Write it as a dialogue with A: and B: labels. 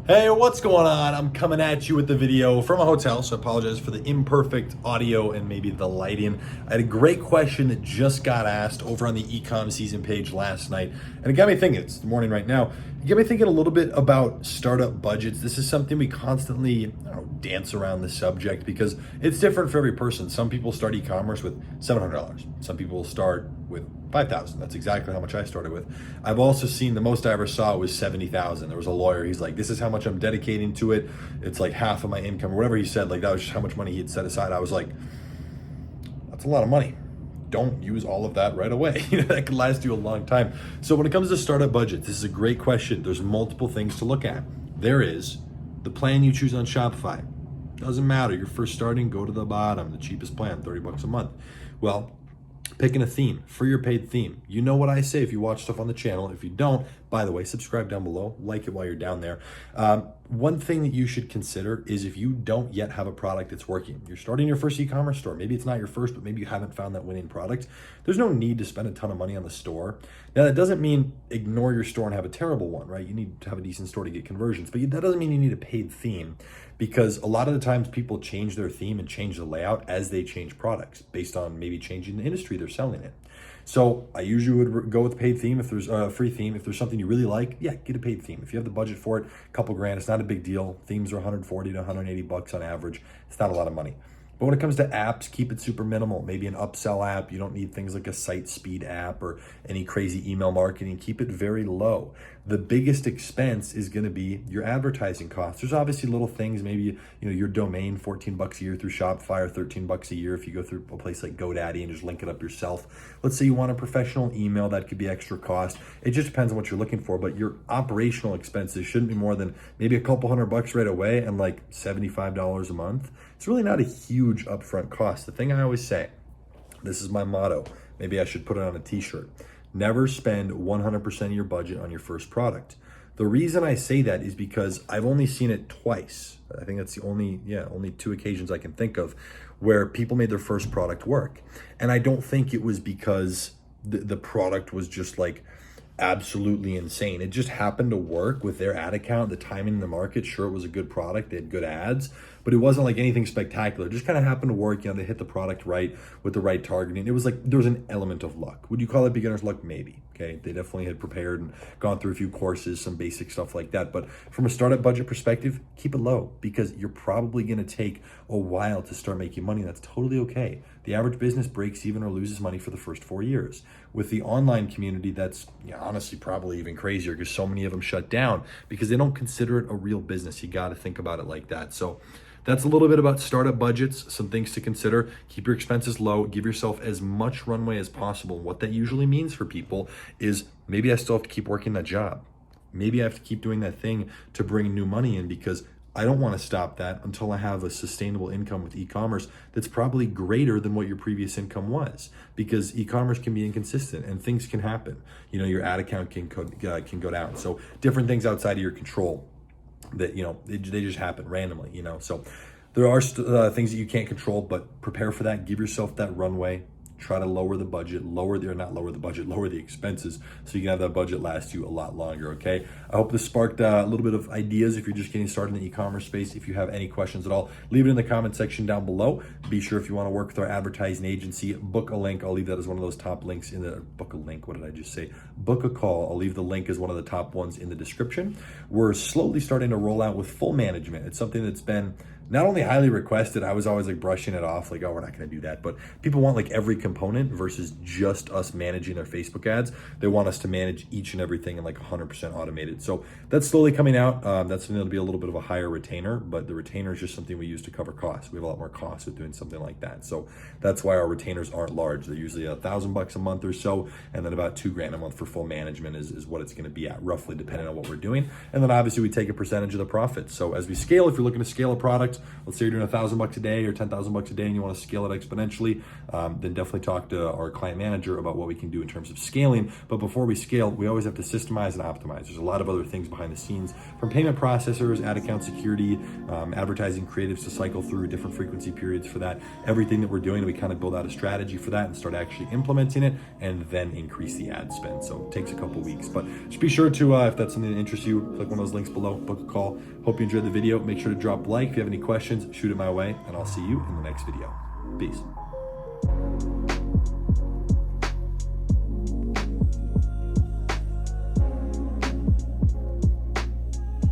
A: Hey, what's going on? I'm coming at you with the video from a hotel, so I apologize for the imperfect audio and maybe the lighting. I had a great question that just got asked over on the ecom season page last night, and it got me thinking. It's the morning right now. It got me thinking a little bit about startup budgets. This is something we constantly dance around the subject because it's different for every person. Some people start e-commerce with $700. Some people start with $5,000. That's exactly how much I started with. I've also seen the most I ever saw was $70,000. There was a lawyer. He's like, "This is how much I'm dedicating to it. It's like half of my income," or whatever he said. Like that was just how much money he had set aside. I was like, that's a lot of money. Don't use all of that right away. That could last you a long time. So when it comes to startup budgets, this is a great question. There's multiple things to look at. There is the plan you choose on Shopify. Doesn't matter. You're first starting, go to the bottom, the cheapest plan, $30 a month. Well, picking a theme for your paid theme. You know what I say if you watch stuff on the channel. If you don't, by the way, subscribe down below, like it while you're down there. One thing that you should consider is if you don't yet have a product that's working, you're starting your first e-commerce store. Maybe it's not your first, but maybe you haven't found that winning product. There's no need to spend a ton of money on the store. Now, that doesn't mean ignore your store and have a terrible one, right? You need to have a decent store to get conversions, but that doesn't mean you need a paid theme, because a lot of the times people change their theme and change the layout as they change products based on maybe changing the industry they're selling in. So I usually would go with a paid theme. If there's a free theme, if there's something you really like, yeah, get a paid theme. If you have the budget for it, a couple grand, it's not a big deal. Themes are 140 to 180 bucks on average. It's not a lot of money. But when it comes to apps, keep it super minimal. Maybe an upsell app. You don't need things like a site speed app or any crazy email marketing. Keep it very low. The biggest expense is going to be your advertising costs. There's obviously little things, maybe your domain, $14 a year through Shopify, or $13 a year if you go through a place like GoDaddy and just link it up yourself. Let's say you want a professional email, that could be extra cost. It just depends on what you're looking for, but your operational expenses shouldn't be more than maybe a couple $100 right away and like $75 a month. It's really not a huge upfront cost. The thing I always say, this is my motto, maybe I should put it on a t-shirt: never spend 100% of your budget on your first product. The reason I say that is because I've only seen it twice. I think that's the only two occasions I can think of where people made their first product work. And I don't think it was because the product was just like absolutely insane. It just happened to work with their ad account, the timing in the market. Sure, it was a good product. They had good ads, but it wasn't like anything spectacular. It just kind of happened to work. They hit the product right with the right targeting. It was like there was an element of luck. Would you call it beginner's luck? Maybe. Okay, they definitely had prepared and gone through a few courses, some basic stuff like that. But from a startup budget perspective, keep it low, because you're probably going to take a while to start making money. That's totally okay. The average business breaks even or loses money for the first 4 years. With the online community, that's honestly probably even crazier, because so many of them shut down because they don't consider it a real business. You got to think about it like that. So that's a little bit about startup budgets, some things to consider. Keep your expenses low, give yourself as much runway as possible. What that usually means for people is maybe I still have to keep working that job. Maybe I have to keep doing that thing to bring new money in, because I don't want to stop that until I have a sustainable income with e-commerce that's probably greater than what your previous income was, because e-commerce can be inconsistent and things can happen. Your ad account can go down. So different things outside of your control that, they just happen randomly, So there are things that you can't control, but prepare for that. Give yourself that runway. Try to lower the budget, lower the expenses, so you can have that budget last you a lot longer, okay? I hope this sparked a little bit of ideas if you're just getting started in the e-commerce space. If you have any questions at all, leave it in the comment section down below. Be sure, if you want to work with our advertising agency, book a link. I'll leave that as one of those top links in the, book a link, what did I just say? Book a call. I'll leave the link as one of the top ones in the description. We're slowly starting to roll out with full management. It's something that's been not only highly requested, I was always like brushing it off, like, oh, we're not going to do that. But people want like every component versus just us managing their Facebook ads. They want us to manage each and everything and like 100% automated. So that's slowly coming out. That's going to be a little bit of a higher retainer, but the retainer is just something we use to cover costs. We have a lot more costs with doing something like that. So that's why our retainers aren't large. They're usually $1,000 a month or so, and then about $2,000 a month for full management is what it's going to be at, roughly, depending on what we're doing. And then obviously we take a percentage of the profits. So as we scale, if you're looking to scale a product, bucks. Let's say you're doing $1,000 a day or $10,000 a day and you want to scale it exponentially, then definitely talk to our client manager about what we can do in terms of scaling. But before we scale, we always have to systemize and optimize. There's a lot of other things behind the scenes, from payment processors, ad account security, advertising creatives to cycle through different frequency periods for that. Everything that we're doing, we kind of build out a strategy for that and start actually implementing it, and then increase the ad spend. So it takes a couple weeks, but just be sure to, if that's something that interests you, click one of those links below, book a call. Hope you enjoyed the video. Make sure to drop a like. If you have any questions, shoot it my way, and I'll see you in the next video. Peace.